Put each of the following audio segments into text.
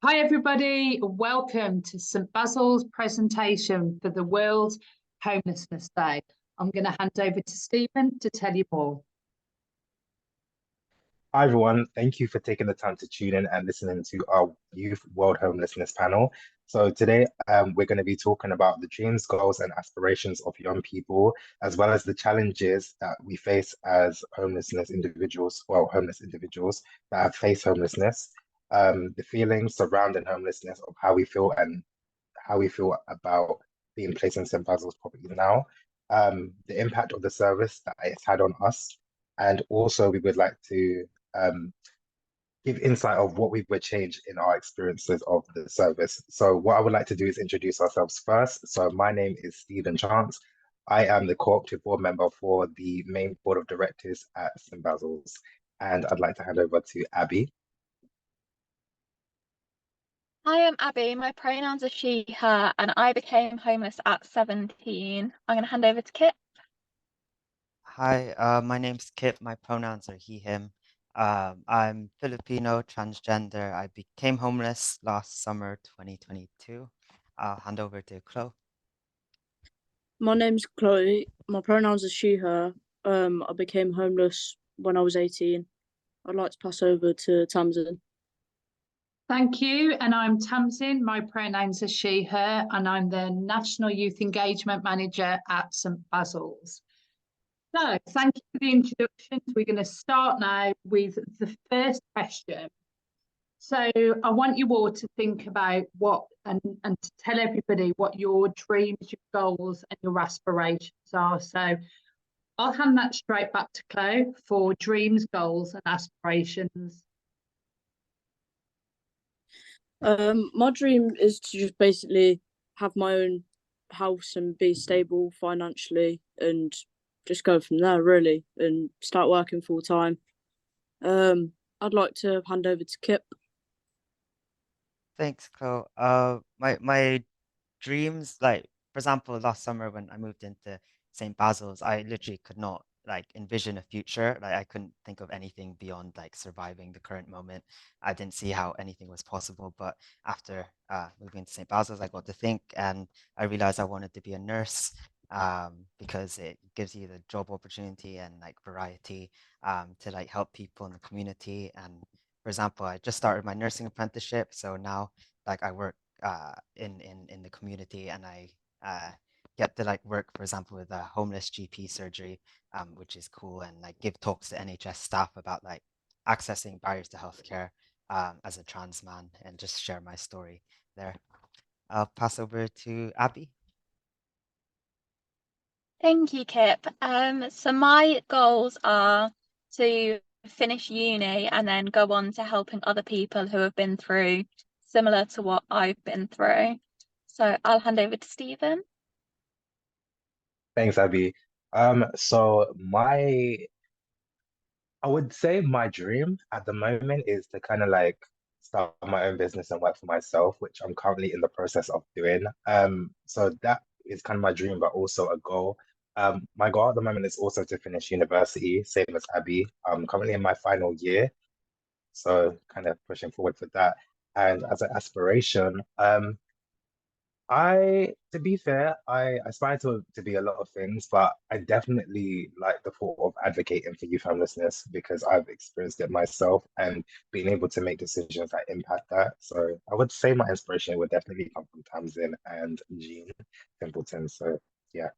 Hi everybody, welcome to St Basil's presentation for the World Homelessness Day. I'm going to hand over to Stephen to tell you more. Hi everyone, thank you for taking the time to tune in and listening to our Youth World Homelessness panel. So today we're going to be talking about the dreams, goals, and aspirations of young people, as well as the challenges that we face as homeless individuals that have faced homelessness, the feelings surrounding homelessness of how we feel and how we feel about being placed in St. Basil's property now, the impact of the service that it's had on us, and also we would like to um, give insight of what we would change in our experiences of the service. So what I would like to do is introduce ourselves first. So my name is Stephen Chance. I am the cooperative board member for the main board of directors at St. Basil's, and I'd like to hand over to Abby. Hi, I'm Abby. My pronouns are she, her, and I became homeless at 17. I'm going to hand over to Kit. Hi, my name's Kip. My pronouns are he, him. I'm Filipino, transgender. I became homeless last summer, 2022. I'll hand over to Chloe. My name's Chloe. My pronouns are she, her. I became homeless when I was 18. I'd like to pass over to Tamsin. Thank you, and I'm Tamsin. My pronouns are she, her, and I'm the National Youth Engagement Manager at St Basil's. So thank you for the introductions. We're going to start now with the first question. So I want you all to think about what and to tell everybody what your dreams, your goals, and your aspirations are. So I'll hand that straight back to Chloe for dreams, goals, and aspirations. My dream is to just basically have my own house and be stable financially and just go from there really and start working full time. I'd like to hand over to Kip. Thanks, Chloe. My dreams, like for example, last summer when I moved into St. Basil's, I literally could not like envision a future. Like I couldn't think of anything beyond like surviving the current moment. I didn't see how anything was possible. But after moving to St. Basil's, I got to think and I realized I wanted to be a nurse because it gives you the job opportunity and like variety to like help people in the community. And for example, I just started my nursing apprenticeship, so now like I work in the community, and I get to like work, for example, with a homeless GP surgery, which is cool, and like give talks to NHS staff about like accessing barriers to healthcare as a trans man, and just share my story there. I'll pass over to Abby. Thank you, Kip. So my goals are to finish uni and then go on to helping other people who have been through similar to what I've been through. So I'll hand over to Stephen. Thanks, Abby. So I would say my dream at the moment is to kind of like start my own business and work for myself, which I'm currently in the process of doing. So that is kind of my dream, but also a goal. My goal at the moment is also to finish university, same as Abby. I'm currently in my final year, so kind of pushing forward for that. And as an aspiration, to be fair, I aspire to be a lot of things, but I definitely like the thought of advocating for youth homelessness because I've experienced it myself and being able to make decisions that impact that. So I would say my inspiration would definitely come from Tamsin and Jean Templeton. So yeah.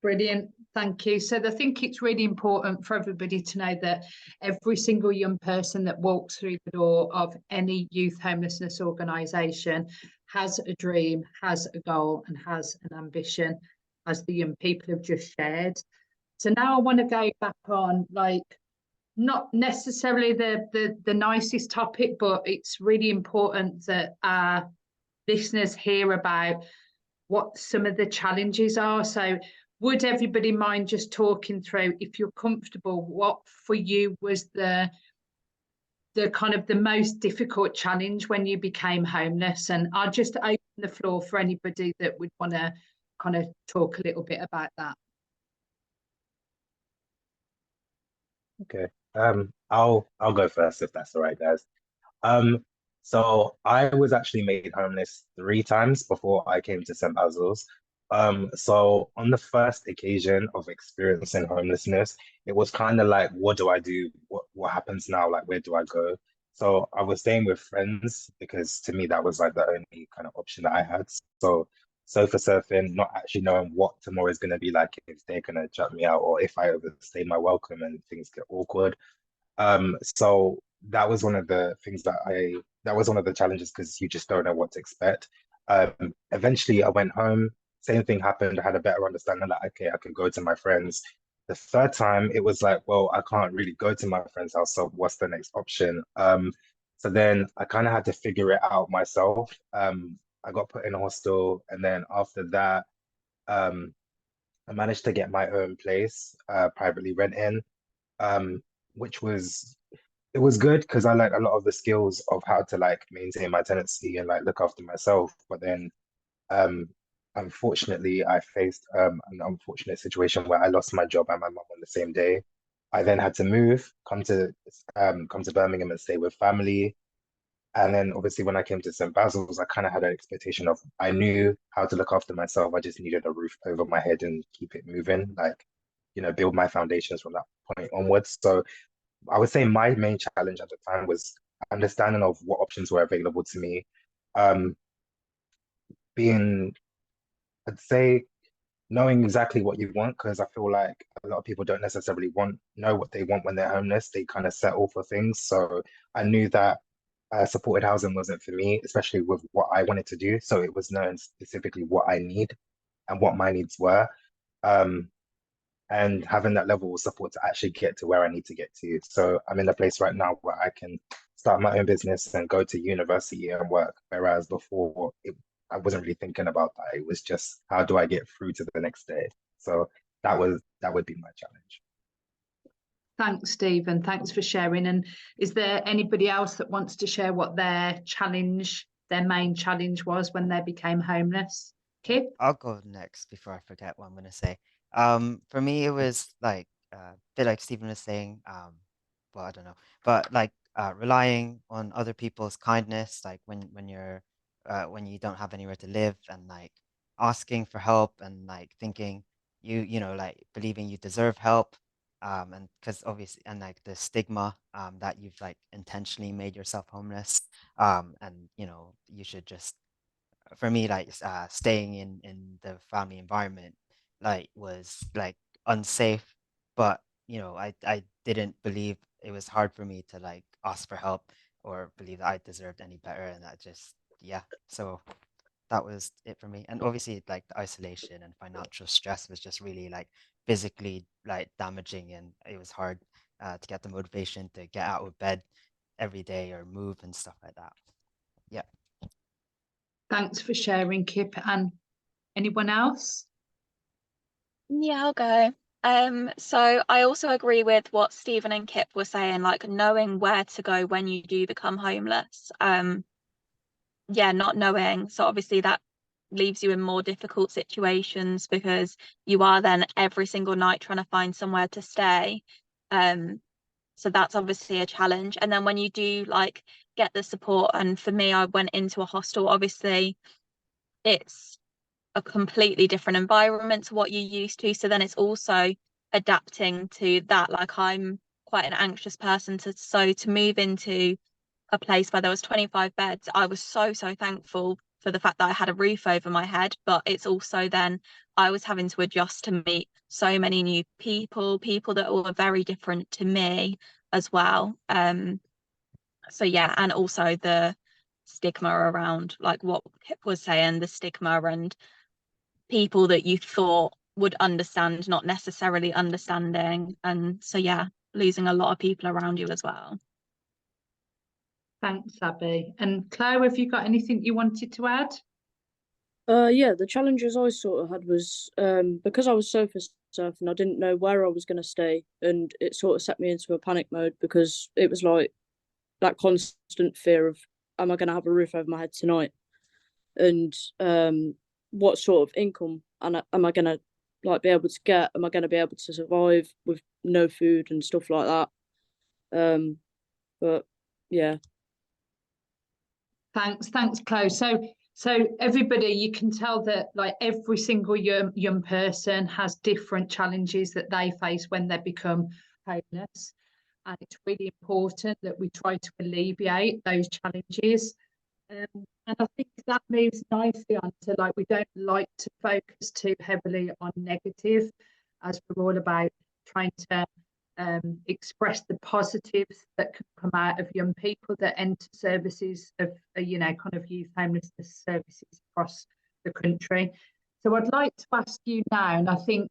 Brilliant, thank you. So I think it's really important for everybody to know that every single young person that walks through the door of any youth homelessness organisation has a dream, has a goal, and has an ambition, as the young people have just shared. So now I want to go back on, like, not necessarily the nicest topic, but it's really important that our listeners hear about what some of the challenges are. So would everybody mind just talking through, if you're comfortable, what for you was the kind of the most difficult challenge when you became homeless? And I'll just open the floor for anybody that would want to kind of talk a little bit about that. Okay. I'll go first if that's all right, guys. Um, So I was actually made homeless 3 times before I came to St Basil's. So on the first occasion of experiencing homelessness, it was kind of like, what do I do? What happens now? Like, where do I go? So I was staying with friends because to me that was like the only kind of option that I had. So sofa surfing, not actually knowing what tomorrow is gonna be like, if they're gonna shut me out or if I overstay my welcome and things get awkward. So that was one of the things that was one of the challenges because you just don't know what to expect. Eventually I went home, same thing happened. I had a better understanding that, okay, I could go to my friends. The third time it was like, well, I can't really go to my friend's house, so what's the next option? So then I kind of had to figure it out myself. I got put in a hostel, and then after that, um, I managed to get my own place, privately renting, um, which was it was good because I learned a lot of the skills of how to like maintain my tenancy and like look after myself. But then um unfortunately I faced an unfortunate situation where I lost my job and my mum on the same day. I then had to move, come to Birmingham and stay with family. And then obviously when I came to St. Basil's, I kind of had an expectation of I knew how to look after myself. I just needed a roof over my head and keep it moving, like, build my foundations from that point onwards. So I would say my main challenge at the time was understanding of what options were available to me. Um, being, I'd say, knowing exactly what you want, because I feel like a lot of people don't necessarily know what they want when they're homeless. They kind of settle for things. So I knew that supported housing wasn't for me, especially with what I wanted to do. So it was knowing specifically what I need and what my needs were. Um, and having that level of support to actually get to where I need to get to. So I'm in a place right now where I can start my own business and go to university and work. Whereas before, I wasn't really thinking about that. It was just how do I get through to the next day? So that would be my challenge. Thanks, Stephen. Thanks for sharing. And is there anybody else that wants to share what their main challenge was when they became homeless? Kip? I'll go next before I forget what I'm gonna say. For me, it was like a bit like Stephen was saying. Well, I don't know, but like relying on other people's kindness, like when you don't have anywhere to live, and like asking for help, and like thinking like believing you deserve help, and because obviously, and like the stigma, that you've like intentionally made yourself homeless, and you should just for me, like staying in the family environment, like was like unsafe. But I didn't believe it was hard for me to like ask for help or believe that I deserved any better, and that just yeah. So that was it for me. And obviously, like the isolation and financial stress was just really like physically like damaging, and it was hard to get the motivation to get out of bed every day or move and stuff like that. Yeah. Thanks for sharing, Kip. And anyone else? Yeah, I'll go. So I also agree with what Stephen and Kip were saying, like knowing where to go when you do become homeless. Yeah, not knowing. So obviously that leaves you in more difficult situations because you are then every single night trying to find somewhere to stay. So that's obviously a challenge. And then when you do like get the support, and for me, I went into a hostel, obviously it's a completely different environment to what you're used to. So then it's also adapting to that. Like I'm quite an anxious person to move into a place where there was 25 beds. I was so thankful for the fact that I had a roof over my head, but it's also then I was having to adjust to meet so many new people that were very different to me as well. So yeah, and also the stigma around like what Kip was saying, the stigma and people that you thought would understand not necessarily understanding, and so yeah, losing a lot of people around you as well. Thanks, Abby. And Claire, have you got anything you wanted to add? Yeah, the challenges I sort of had was because I was sofa surfing, I didn't know where I was going to stay, and it sort of set me into a panic mode because it was like that constant fear of, am I going to have a roof over my head tonight? And what sort of income and am I going to like be able to get? Am I going to be able to survive with no food and stuff like that? But yeah. Thanks, Chloe. So everybody, you can tell that like every single young person has different challenges that they face when they become homeless, and it's really important that we try to alleviate those challenges. And I think that moves nicely on to, like, we don't like to focus too heavily on negative, as we're all about trying to express the positives that can come out of young people that enter services of, kind of youth homelessness services across the country. So I'd like to ask you now, and I think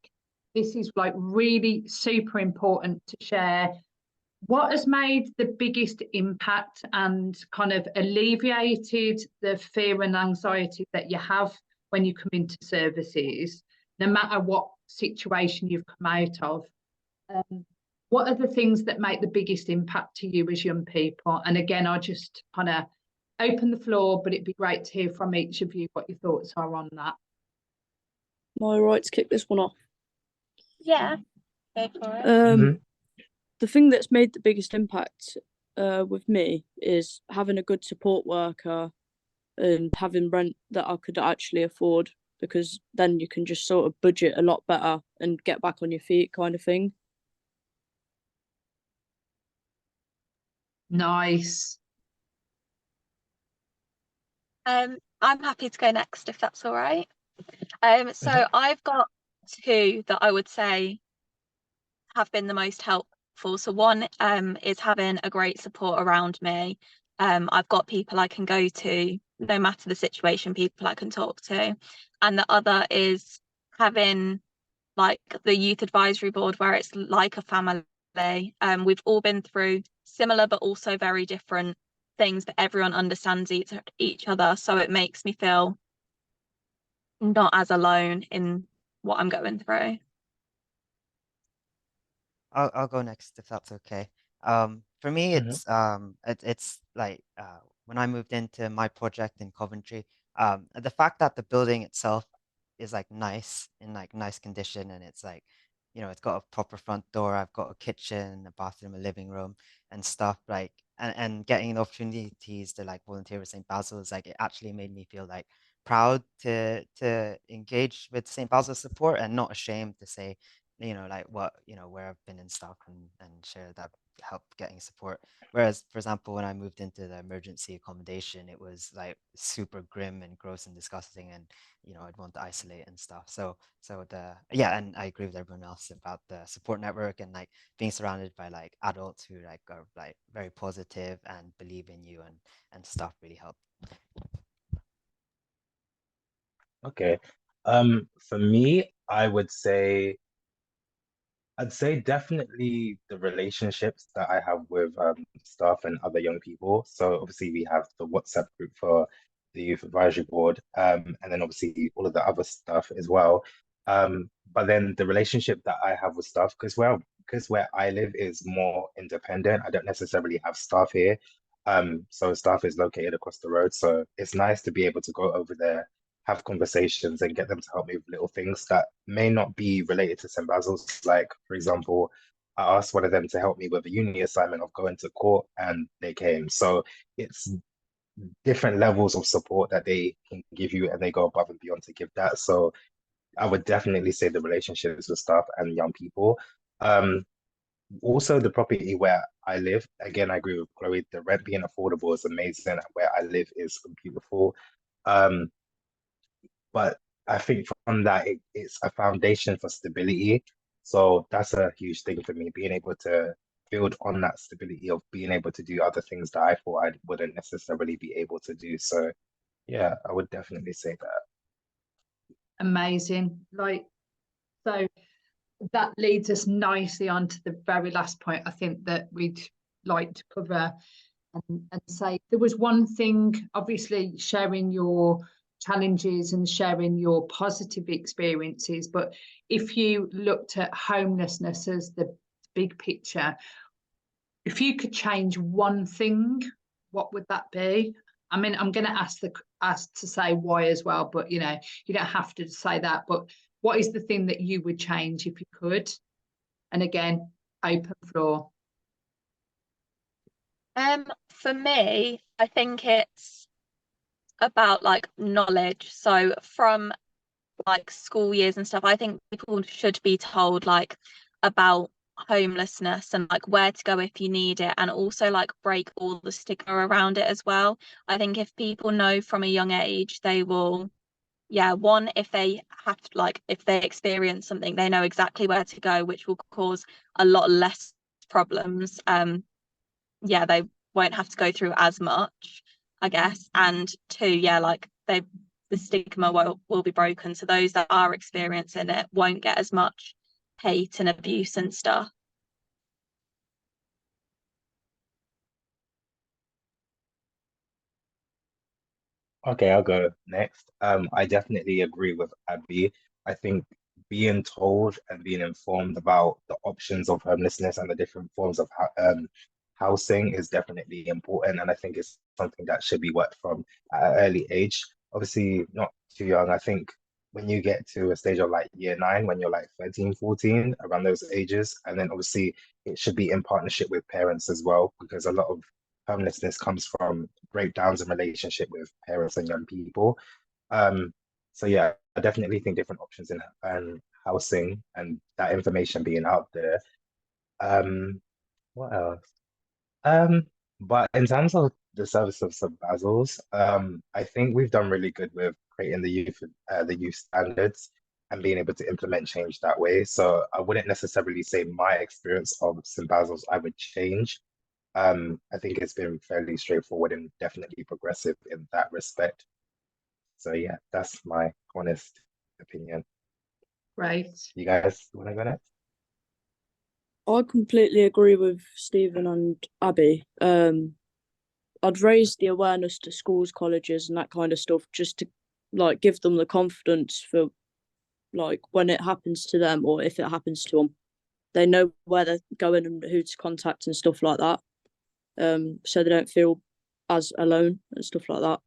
this is like really super important to share, what has made the biggest impact and kind of alleviated the fear and anxiety that you have when you come into services, no matter what situation you've come out of? What are the things that make the biggest impact to you as young people? And again, I'll just kind of open the floor, but it'd be great to hear from each of you what your thoughts are on that. Am I right to kick this one off? Yeah, go for it. The thing that's made the biggest impact with me is having a good support worker and having rent that I could actually afford, because then you can just sort of budget a lot better and get back on your feet, kind of thing. Nice. I'm happy to go next if that's all right. So I've got two that I would say have been the most helpful. So one is having a great support around me. I've got people I can go to, no matter the situation, people I can talk to. And the other is having like the youth advisory board, where it's like a family. We've all been through similar but also very different things, but everyone understands each other, so it makes me feel not as alone in what I'm going through. I'll go next if that's okay. For me, it's like when I moved into my project in Coventry, the fact that the building itself is like nice, in like nice condition, and it's like, it's got a proper front door. I've got a kitchen, a bathroom, a living room, and stuff like, and getting the opportunities to like volunteer with St Basil's, like it actually made me feel like proud to engage with St Basil's support, and not ashamed to say, like what, where I've been and stuff, and share that help getting support. Whereas, for example, when I moved into the emergency accommodation, it was like super grim and gross and disgusting, and I'd want to isolate and stuff. So yeah, and I agree with everyone else about the support network, and like being surrounded by like adults who like are like very positive and believe in you and stuff really helped. Okay. For me, I'd say definitely the relationships that I have with staff and other young people. So obviously we have the WhatsApp group for the youth advisory board, and then obviously all of the other stuff as well. But then the relationship that I have with staff, because where I live is more independent, I don't necessarily have staff here. So staff is located across the road. So it's nice to be able to go over there, have conversations, and get them to help me with little things that may not be related to St. Basil's. Like, for example, I asked one of them to help me with a uni assignment of going to court, and they came. So it's different levels of support that they can give you, and they go above and beyond to give that. So I would definitely say the relationships with staff and young people. Also, the property where I live, again, I agree with Chloe, the rent being affordable is amazing, and where I live is beautiful. But I think from that, it's a foundation for stability. So that's a huge thing for me, being able to build on that stability of being able to do other things that I thought I wouldn't necessarily be able to do. So yeah, I would definitely say that. Amazing. So that leads us nicely on to the very last point I think that we'd like to cover, and say there was one thing, obviously sharing your challenges and sharing your positive experiences, but if you looked at homelessness as the big picture, if you could change one thing, what would that be? I mean, I'm going to ask to say why as well, but you don't have to say that. But what is the thing that you would change if you could? And again, open floor. For me, I think it's about like knowledge. So from like school years and stuff, I think people should be told like about homelessness and like where to go if you need it, and also like break all the stigma around it as well. I think if people know from a young age, they will, yeah, one, if they have to, like if they experience something, they know exactly where to go, which will cause a lot less problems. Yeah, they won't have to go through as much, I guess. And two, yeah, like the stigma will be broken, so those that are experiencing it won't get as much hate and abuse and stuff. Okay, I'll go next. I definitely agree with Abby. I think being told and being informed about the options of homelessness and the different forms of housing is definitely important, and I think it's something that should be worked from at an early age. Obviously, not too young. I think when you get to a stage of like year nine, when you're like 13, 14, around those ages, and then obviously it should be in partnership with parents as well, because a lot of homelessness comes from breakdowns in relationship with parents and young people. So yeah, I definitely think different options in housing and that information being out there. What else? Um, but in terms of the service of St Basil's, I think we've done really good with creating the youth standards and being able to implement change that way. So I wouldn't necessarily say my experience of St Basil's I would change. I think it's been fairly straightforward and definitely progressive in that respect. So yeah, that's my honest opinion. Right. You guys want to go next? I completely agree with Stephen and Abby. I'd raise the awareness to schools, colleges, and that kind of stuff, just to like give them the confidence for like when it happens to them, or if it happens to them, they know where they're going and who to contact and stuff like that. So they don't feel as alone and stuff like that.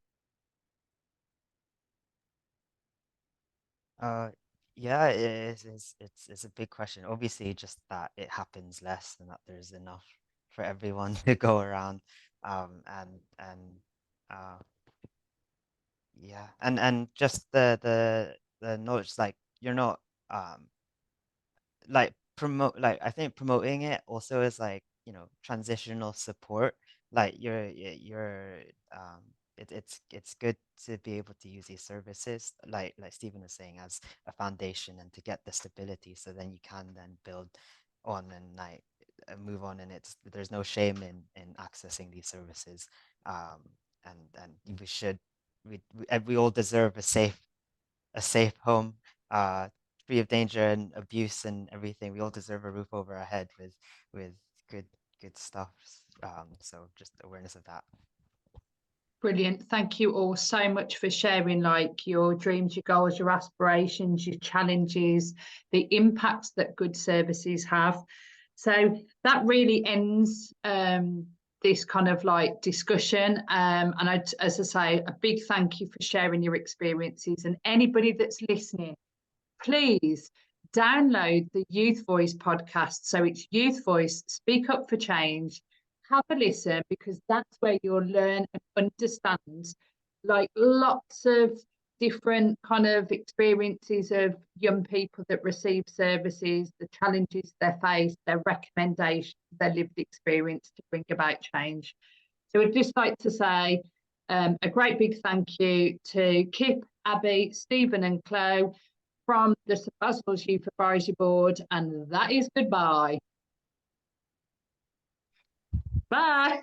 Yeah, it's a big question. Obviously, just that it happens less and that there's enough for everyone to go around. And uh yeah, and just the knowledge, like you're not like promote like I think promoting it also is like, you know, transitional support. Like you're it's good to be able to use these services like Stephen was saying, as a foundation and to get the stability, so then you can then build on and like move on, and it's there's no shame in accessing these services. And we all deserve a safe home, free of danger and abuse and everything. We all deserve a roof over our head with good good stuff. So just awareness of that. Brilliant. Thank you all so much for sharing like your dreams, your goals, your aspirations, your challenges, the impacts that good services have. So that really ends this kind of like discussion. And as I say, a big thank you for sharing your experiences. And anybody that's listening, please download the Youth Voice podcast. So it's Youth Voice, Speak Up for Change. Have a listen, because that's where you'll learn and understand like lots of different kind of experiences of young people that receive services, the challenges they face, their recommendations, their lived experience to bring about change. So I'd just like to say a great big thank you to Kip, Abby, Stephen and Chloe from the St Basils Youth Advisory Board, and that is goodbye. Bye.